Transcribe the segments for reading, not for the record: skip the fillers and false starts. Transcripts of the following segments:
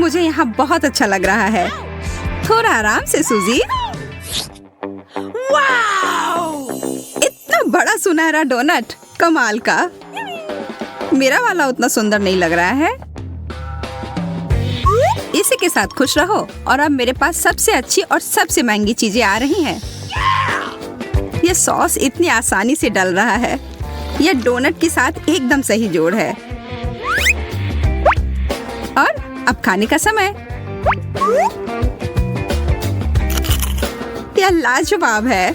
मुझे यहाँ बहुत अच्छा लग रहा है। थोड़ा आराम से सूजी। इतना बड़ा सुनहरा डोनट, कमाल का। मेरा वाला उतना सुंदर नहीं लग रहा है। इसी के साथ खुश रहो। और अब मेरे पास सबसे अच्छी और सबसे महंगी चीजें आ रही हैं। यह सॉस इतनी आसानी से डल रहा है। यह डोनट के साथ एकदम सही जोड़ है। और अब खाने का समय। यह लाजवाब है।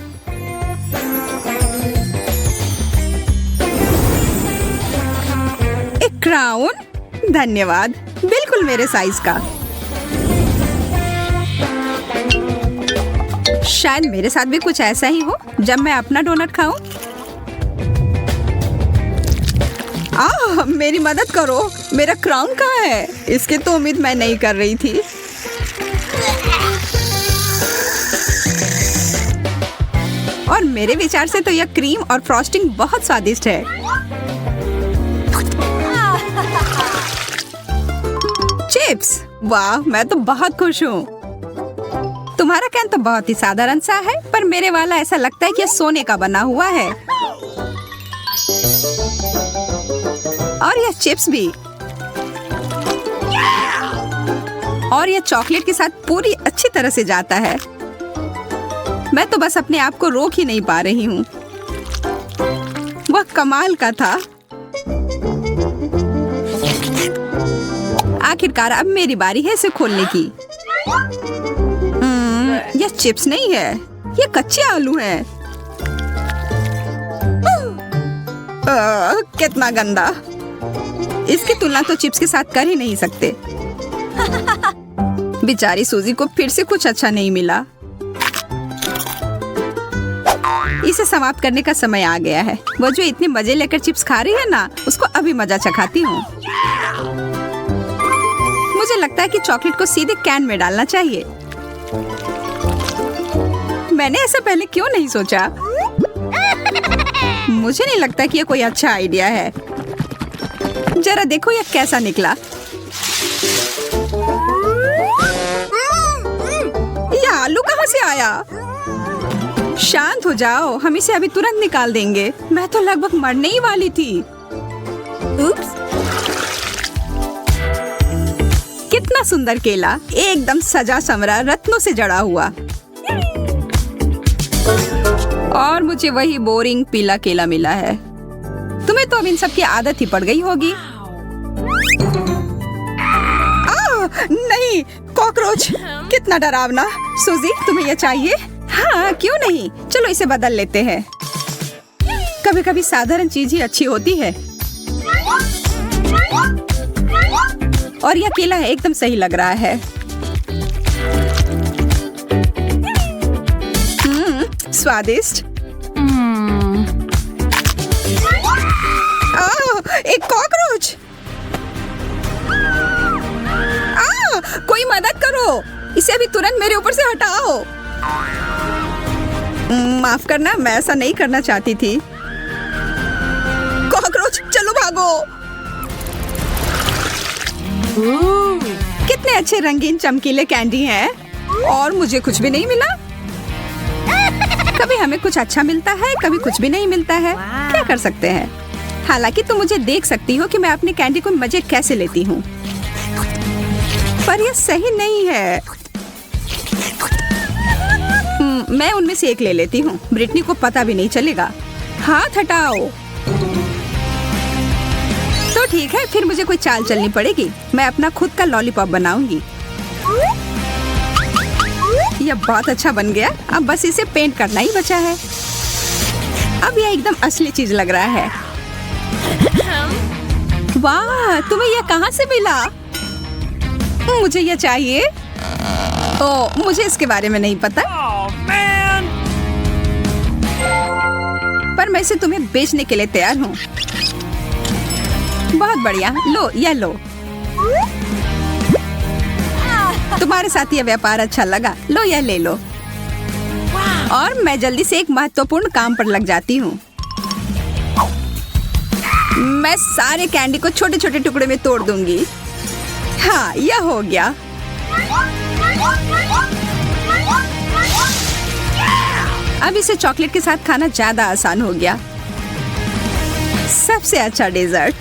एक क्राउन, धन्यवाद, बिल्कुल मेरे साइज का। शायद मेरे साथ भी कुछ ऐसा ही हो जब मैं अपना डोनट खाऊं। मेरी मदद करो, मेरा क्राउन कहाँ है? इसकी तो उम्मीद मैं नहीं कर रही थी। और मेरे विचार से तो यह क्रीम और फ्रॉस्टिंग बहुत स्वादिष्ट है। चिप्स, वाह, मैं तो बहुत खुश हूँ। तुम्हारा कैन तो बहुत ही साधारण सा है, पर मेरे वाला ऐसा लगता है कि यह सोने का बना हुआ है। और यह चिप्स भी। और यह चॉकलेट के साथ पूरी अच्छी तरह से जाता है। मैं तो बस अपने आप को रोक ही नहीं पा रही हूँ। वह कमाल का था। आखिरकार अब मेरी बारी है इसे खोलने की। यह चिप्स नहीं है, यह कच्चे आलू हैं। कितना गंदा। इसकी तुलना तो चिप्स के साथ कर ही नहीं सकते। बेचारी सूजी को फिर से कुछ अच्छा नहीं मिला। इसे समाप्त करने का समय आ गया है। वो जो इतने मजे लेकर चिप्स खा रही है ना, उसको अभी मजा चखाती हूँ। मुझे लगता है कि चॉकलेट को सीधे कैन में डालना चाहिए। मैंने ऐसा पहले क्यों नहीं सोचा? मुझे नहीं लगता कि यह कोई अच्छा आइडिया है। जरा देखो यह कैसा निकला। यह आलू कहाँ से आया? शांत हो जाओ, हम इसे अभी तुरंत निकाल देंगे। मैं तो लगभग मरने ही वाली थी। उप्स। कितना सुंदर केला, एकदम सजा संवरा, रत्नों से जड़ा हुआ। और मुझे वही बोरिंग पीला केला मिला है। तुम्हें तो अब इन सब की आदत ही पड़ गई होगी। नहीं, कॉकरोच, कितना डरावना। सूजी, तुम्हें यह चाहिए? हाँ, क्यों नहीं, चलो इसे बदल लेते हैं। कभी कभी साधारण चीज ही अच्छी होती है। और यह केला एकदम सही लग रहा है। स्वादिष्ट। एक कॉकरोच। कोई मदद करो, इसे अभी तुरंत मेरे ऊपर से हटाओ। माफ करना, मैं ऐसा नहीं करना चाहती थी। कॉकरोच, चलो भागो। कितने अच्छे रंगीन चमकीले कैंडी हैं। और मुझे कुछ भी नहीं मिला। कभी हमें कुछ अच्छा मिलता है, कभी कुछ भी नहीं मिलता है। क्या कर सकते हैं? हालांकि तुम मुझे देख सकती हो कि मैं अपने कैंडी को मजे कैसे लेती हूँ। पर यह सही नहीं है। मैं उनमें से एक ले लेती हूँ। ब्रिटनी को पता भी नहीं चलेगा। हाथ हटाओ। तो ठीक है, फिर मुझे कोई चाल चलनी पड़ेगी। मैं अपना खुद का लॉलीपॉप बनाऊंगी। यह बहुत अच्छा बन गया। अब बस इसे पेंट करना ही बचा है। अब यह एकदम असली चीज लग रहा है। वाह, तुम्हें यह कहाँ से मिला? मुझे यह चाहिए। ओह, मुझे इसके बारे में नहीं पता। पर मैं इसे तुम्हें बेचने के लिए तैयार हूँ। बहुत बढ़िया, लो, यह लो। तुम्हारे साथ यह व्यापार अच्छा लगा। लो, यह ले लो। और मैं जल्दी से एक महत्वपूर्ण काम पर लग जाती हूँ। मैं सारे कैंडी को छोटे छोटे टुकड़े में तोड़ दूंगी। हाँ, यह हो गया। अब इसे चॉकलेट के साथ खाना ज्यादा आसान हो गया। सबसे अच्छा डेजर्ट।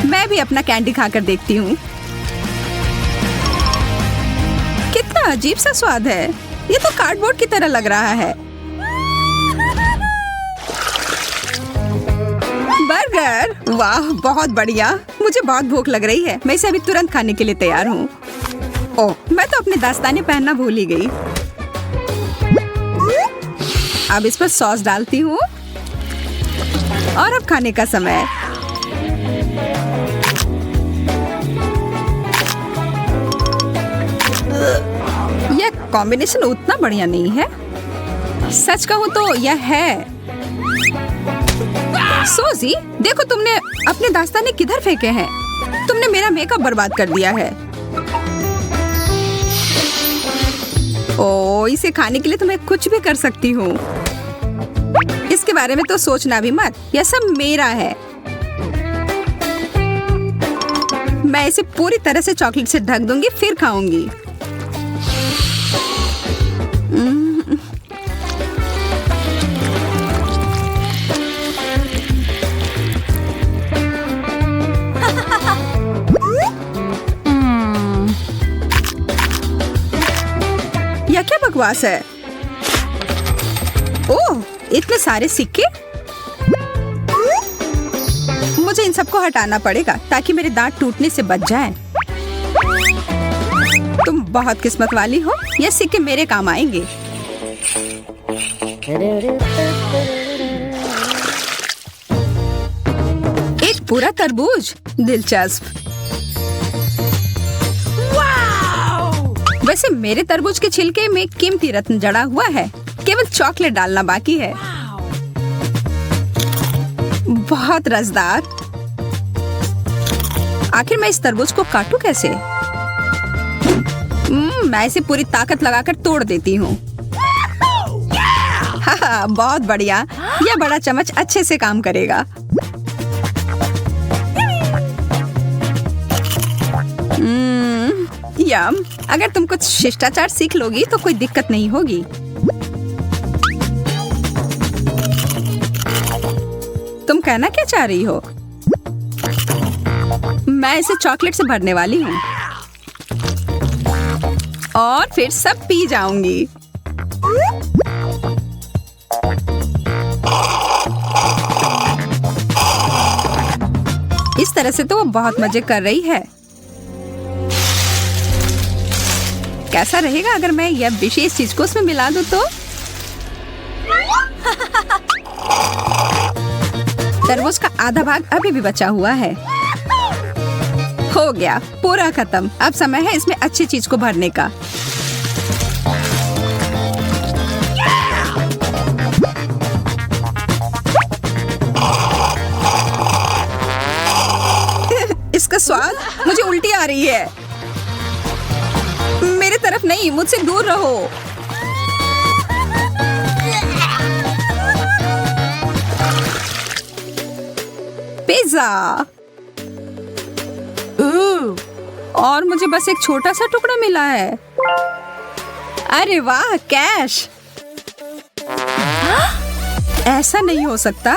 मैं भी अपना कैंडी खाकर देखती हूँ। कितना अजीब सा स्वाद है। ये तो कार्डबोर्ड की तरह लग रहा है। बर्गर, वाह बहुत बढ़िया। मुझे बहुत भूख लग रही है। मैं इसे अभी तुरंत खाने के लिए तैयार हूँ। ओह, मैं तो अपने दस्ताने पहनना भूल ही गई। अब इस पर सॉस डालती हूँ और अब खाने का समय। यह कॉम्बिनेशन उतना बढ़िया नहीं है। सच कहूँ तो यह है। सोजी, देखो तुमने अपने दास्ताने किधर फेंके हैं। तुमने मेरा मेकअप बर्बाद कर दिया है। ओ, इसे खाने के लिए तो मैं कुछ भी कर सकती हूँ। इसके बारे में तो सोचना भी मत। यह सब मेरा है। मैं इसे पूरी तरह से चॉकलेट से ढक दूंगी, फिर खाऊंगी। यह क्या बकवास है? ओह, इतने सारे सिक्के। मुझे इन सबको हटाना पड़ेगा ताकि मेरे दांत टूटने से बच जाएं। तुम बहुत किस्मत वाली हो। ये सिक्के मेरे काम आएंगे। एक पूरा तरबूज, दिलचस्प। वैसे मेरे तरबूज के छिलके में कीमती रत्न जड़ा हुआ है। केवल चॉकलेट डालना बाकी है। बहुत रसदार। आखिर मैं इस तरबूज को काटूं कैसे? मैं इसे पूरी ताकत लगाकर तोड़ देती हूँ। हाँ, बहुत बढ़िया। यह बड़ा चम्मच अच्छे से काम करेगा। यम, अगर तुम कुछ शिष्टाचार सीख लोगी तो कोई दिक्कत नहीं होगी। तुम कहना क्या चाह रही हो? मैं इसे चॉकलेट से भरने वाली हूँ और फिर सब पी जाऊंगी। इस तरह से तो वो बहुत मजे कर रही है। कैसा रहेगा अगर मैं यह विशेष चीज को उसमें मिला दूं तो? तरबूज का आधा भाग अभी भी बचा हुआ है। हो गया, पूरा खत्म। अब समय है इसमें अच्छी चीज को भरने का। इसका स्वाद, मुझे उल्टी आ रही है। मेरे तरफ नहीं, मुझसे दूर रहो। पिज्जा। और मुझे बस एक छोटा सा टुकड़ा मिला है। अरे वाह, कैश। ऐसा नहीं हो सकता।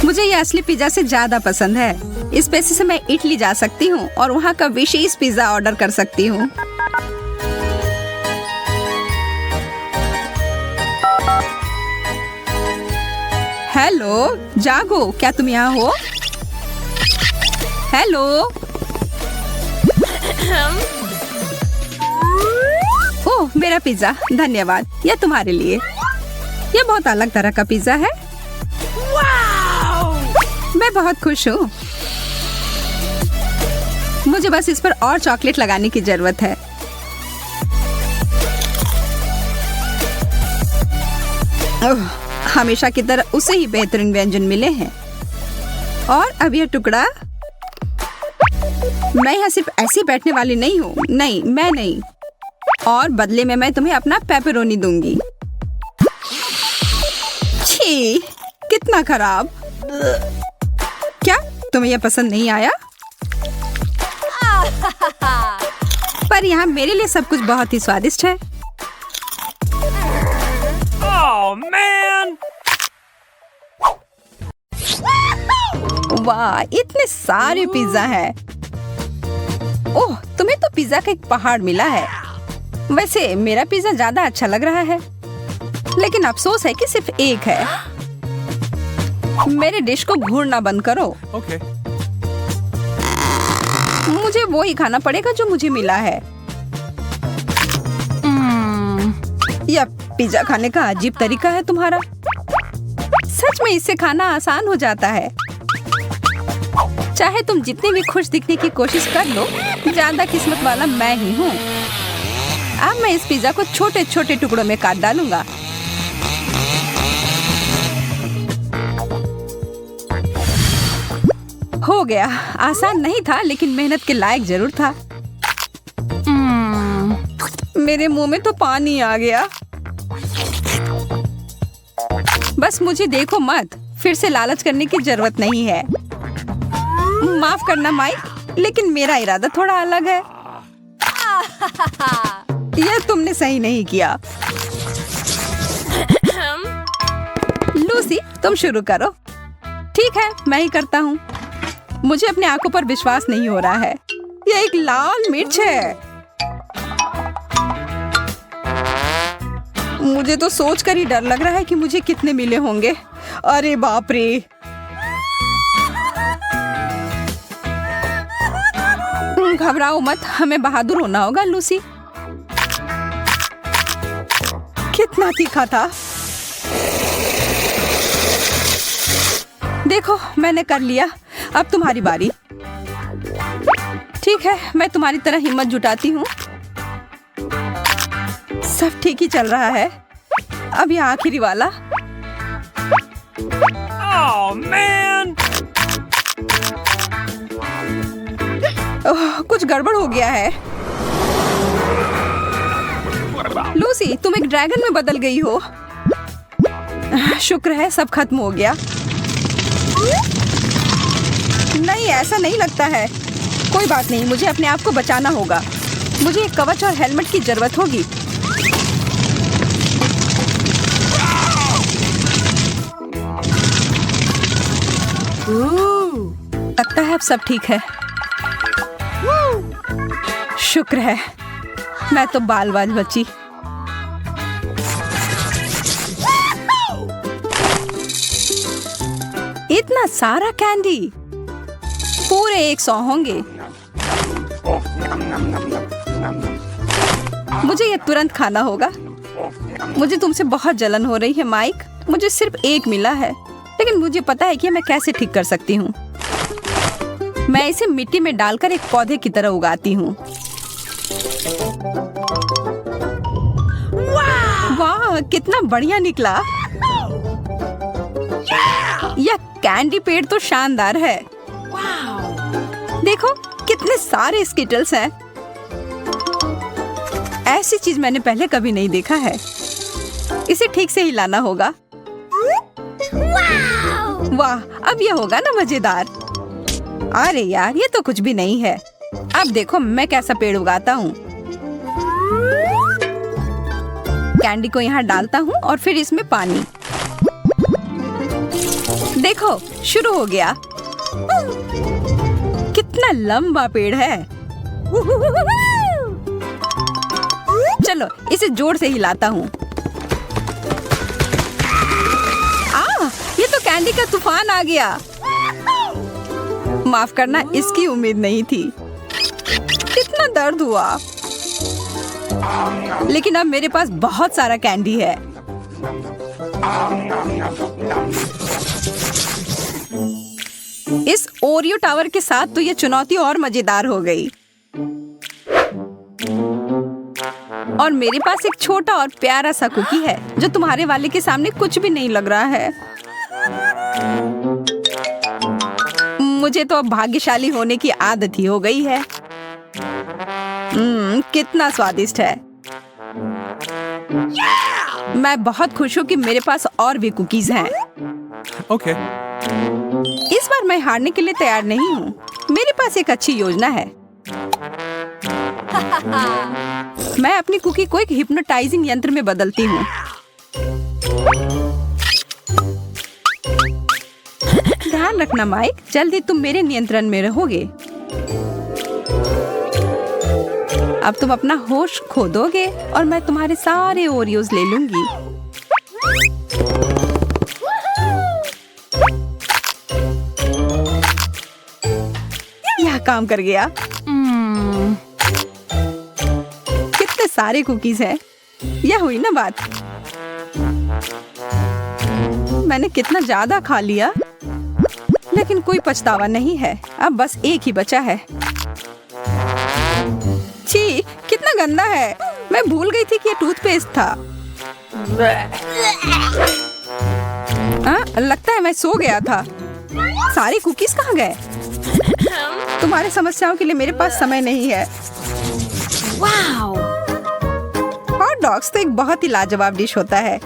मुझे ये असली पिज्जा से ज्यादा पसंद है। इस पैसे से मैं इटली जा सकती हूँ और वहाँ का विशेष पिज्जा ऑर्डर कर सकती हूँ। हेलो, जागो, क्या तुम यहाँ हो? हेलो। ओह, मेरा पिज्जा, धन्यवाद। यह तुम्हारे लिए। यह बहुत अलग तरह का पिज्जा है। मैं बहुत खुश हूँ। मुझे बस इस पर और चॉकलेट लगाने की जरूरत है। हमेशा की तरह उसे ही बेहतरीन व्यंजन मिले हैं। और अब यह टुकड़ा। मैं यहाँ सिर्फ ऐसी बैठने वाली नहीं हूँ। नहीं, मैं नहीं। और बदले में मैं तुम्हें अपना पेपरोनी दूंगी। छी, कितना खराब। क्या तुम्हें यह पसंद नहीं आया? पर यहाँ मेरे लिए सब कुछ बहुत ही स्वादिष्ट है। Oh man! वाह, इतने सारे पिज्जा हैं। ओह, तुम्हें तो पिज्जा का एक पहाड़ मिला है। वैसे मेरा पिज्जा ज्यादा अच्छा लग रहा है, लेकिन अफसोस है कि सिर्फ एक है। मेरे डिश को घूरना बंद करो। Okay. मुझे वो ही खाना पड़ेगा जो मुझे मिला है। यह पिज्जा खाने का अजीब तरीका है तुम्हारा। सच में इससे खाना आसान हो जाता है। चाहे तुम जितनी भी खुश दिखने की कोशिश कर लो, ज्यादा किस्मत वाला मैं ही हूँ। अब मैं इस पिज्जा को छोटे छोटे टुकड़ों में काट डालूंगा। हो गया। आसान नहीं था, लेकिन मेहनत के लायक जरूर था। मेरे मुंह में तो पानी आ गया। बस मुझे देखो मत, फिर से लालच करने की जरूरत नहीं है। माफ करना माइक, लेकिन मेरा इरादा थोड़ा अलग है। यह तुमने सही नहीं किया। लूसी, तुम शुरू करो। ठीक है, मैं ही करता हूँ। मुझे अपने आंखों पर विश्वास नहीं हो रहा है। यह एक लाल मिर्च है। मुझे तो सोचकर ही डर लग रहा है कि मुझे कितने मिले होंगे। अरे बाप रे! घबराओ मत, हमें बहादुर होना होगा लूसी। कितना तीखा था। देखो, मैंने कर लिया। अब तुम्हारी बारी। ठीक है, मैं तुम्हारी तरह हिम्मत जुटाती हूँ। सब ठीक ही चल रहा है। अब ये आखिरी वाला। Oh man! ओह, कुछ गड़बड़ हो गया है। लूसी, तुम एक ड्रैगन में बदल गई हो। शुक्र है सब खत्म हो गया। नहीं, ऐसा नहीं लगता है। कोई बात नहीं, मुझे अपने आप को बचाना होगा। मुझे एक कवच और हेलमेट की जरूरत होगी। लगता है अब सब ठीक है। शुक्र है, मैं तो बाल बाल बची। इतना सारा कैंडी, पूरे 100 होंगे। मुझे ये तुरंत खाना होगा। मुझे तुमसे बहुत जलन हो रही है माइक। मुझे सिर्फ एक मिला है, लेकिन मुझे पता है कि मैं कैसे ठीक कर सकती हूँ। मैं इसे मिट्टी में डालकर एक पौधे की तरह उगाती हूँ। वाह, कितना बढ़िया निकला। यह कैंडी पेड़ तो शानदार है। देखो, कितने सारे स्किटल्स हैं। ऐसी चीज मैंने पहले कभी नहीं देखा है। इसे ठीक से हिलाना होगा। वाह, अब यह होगा ना मजेदार। अरे यार, ये तो कुछ भी नहीं है। अब देखो मैं कैसा पेड़ उगाता हूँ। कैंडी को यहाँ डालता हूँ और फिर इसमें पानी। देखो, शुरू हो गया। कितना लंबा पेड़ है। चलो, इसे जोर से हिलाता हूँ। ये तो कैंडी का तूफान आ गया। माफ करना, इसकी उम्मीद नहीं थी। कितना दर्द हुआ। लेकिन अब मेरे पास बहुत सारा कैंडी है। इस ओरियो टावर के साथ तो ये चुनौती और मजेदार हो गई। और मेरे पास एक छोटा और प्यारा सा कुकी है जो तुम्हारे वाले के सामने कुछ भी नहीं लग रहा है। मुझे तो अब भाग्यशाली होने की आदत ही हो गई है। कितना स्वादिष्ट है। मैं बहुत खुश हूँ कि मेरे पास और भी कुकीज हैं। Okay. इस बार मैं हारने के लिए तैयार नहीं हूँ। मेरे पास एक अच्छी योजना है। मैं अपनी कुकी को एक हिप्नोटाइजिंग यंत्र में बदलती हूँ। ध्यान रखना माइक, जल्दी तुम मेरे नियंत्रण में रहोगे। अब तुम अपना होश खो दोगे और मैं तुम्हारे सारे ओरियोज ले लूंगी। यह काम कर गया। कितने सारे कुकीज हैं। यह हुई ना बात। मैंने कितना ज्यादा खा लिया, लेकिन कोई पछतावा नहीं है। अब बस एक ही बचा है। छी, कितना गंदा है। मैं भूल गई थी कि ये टूथपेस्ट था। लगता है मैं सो गया था। सारे कुकीज कहाँ गए? तुम्हारी समस्याओं के लिए मेरे पास समय नहीं है। वाओ! हॉट डॉग्स तो एक बहुत ही लाजवाब डिश होता है।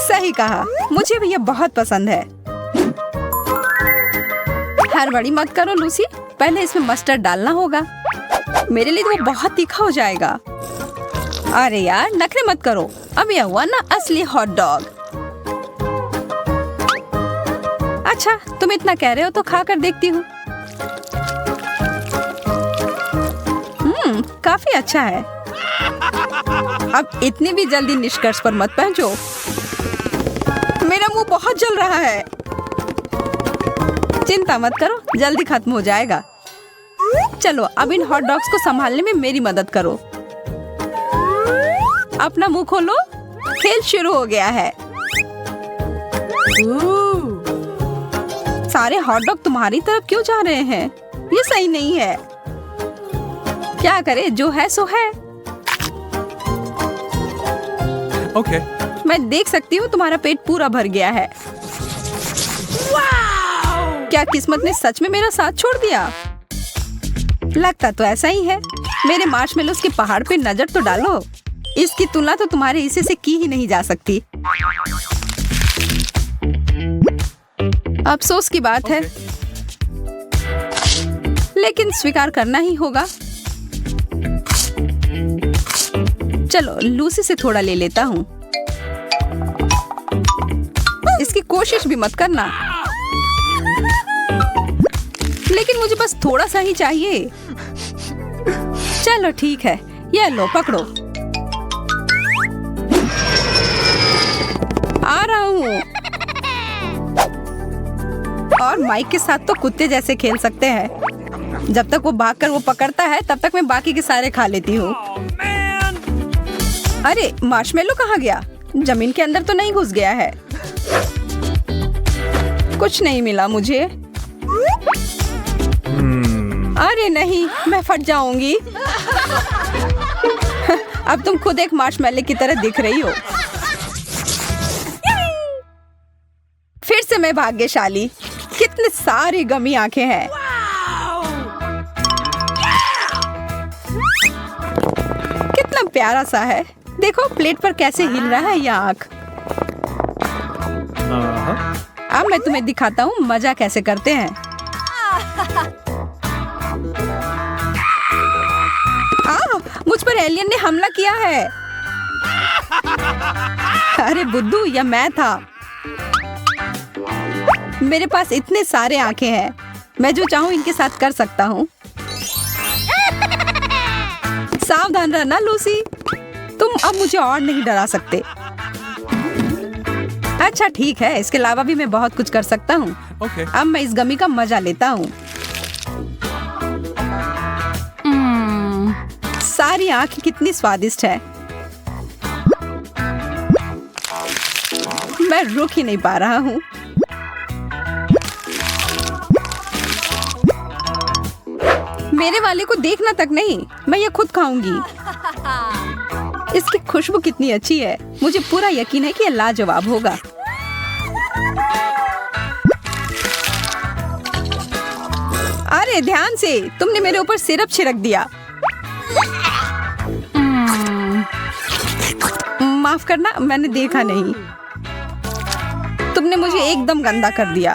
सही कहा, मुझे भी ये बहुत पसंद है। हड़बड़ी मत करो लूसी, पहले इसमें मस्टर्ड डालना होगा। मेरे लिए तो वो बहुत तीखा हो जाएगा। अरे यार, नखरे मत करो। अब यह हुआ ना असली हॉट डॉग। अच्छा, तुम इतना कह रहे हो तो खा कर देखती हूँ। काफी अच्छा है। अब इतनी भी जल्दी निष्कर्ष पर मत पहुंचो। मेरा मुंह बहुत जल रहा है। चिंता मत करो, जल्दी खत्म हो जाएगा। चलो, अब इन हॉट डॉग्स को संभालने में मेरी मदद करो। अपना मुंह खोलो। खेल शुरू हो गया है। सारे हॉट डॉग तुम्हारी तरफ क्यों जा रहे हैं? ये सही नहीं है। क्या करे, जो है सो है। Okay. मैं देख सकती हूँ तुम्हारा पेट पूरा भर गया है। क्या किस्मत ने सच में मेरा साथ छोड़ दिया? लगता तो ऐसा ही है। मेरे मार्शमेलोस के पहाड़ पे नजर तो डालो। इसकी तुलना तो तुम्हारे हिस्से से की ही नहीं जा सकती। अफसोस की बात है, लेकिन स्वीकार करना ही होगा। चलो, लूसी से थोड़ा ले लेता हूँ। इसकी कोशिश भी मत करना। लेकिन मुझे बस थोड़ा सा ही चाहिए। चलो ठीक है, यह लो, पकड़ो। आ रहा हूँ। और माइक के साथ तो कुत्ते जैसे खेल सकते हैं। जब तक वो भागकर वो पकड़ता है, तब तक मैं बाकी के सारे खा लेती हूँ। अरे, मार्शमेलो कहाँ गया? जमीन के अंदर तो नहीं घुस गया है? कुछ नहीं मिला मुझे। अरे नहीं, मैं फट जाऊंगी। अब तुम खुद एक मार्शमेलो की तरह दिख रही हो। फिर से मैं भाग्यशाली। कितने सारी गमी आंखें हैं। कितना प्यारा सा है। देखो प्लेट पर कैसे हिल रहा है यह आंख। अब मैं तुम्हें दिखाता हूँ मजा कैसे करते हैं। मुझ पर एलियन ने हमला किया है। अरे बुद्धू, यह मैं था। मेरे पास इतने सारे आंखें हैं। मैं जो चाहूँ इनके साथ कर सकता हूँ। सावधान रहना लूसी, तुम अब मुझे और नहीं डरा सकते। अच्छा ठीक है, इसके अलावा भी मैं बहुत कुछ कर सकता हूँ। Okay. अब मैं इस गमी का मजा लेता हूँ। सारी आंखें कितनी स्वादिष्ट है। मैं रुक ही नहीं पा रहा हूँ। मेरे वाले को देखना तक नहीं, मैं ये खुद खाऊंगी। इसकी खुशबू कितनी अच्छी है। मुझे पूरा यकीन है कि ये लाजवाब होगा। अरे ध्यान से, तुमने मेरे ऊपर सिरप छिड़क दिया। माफ करना, मैंने देखा नहीं। तुमने मुझे एकदम गंदा कर दिया।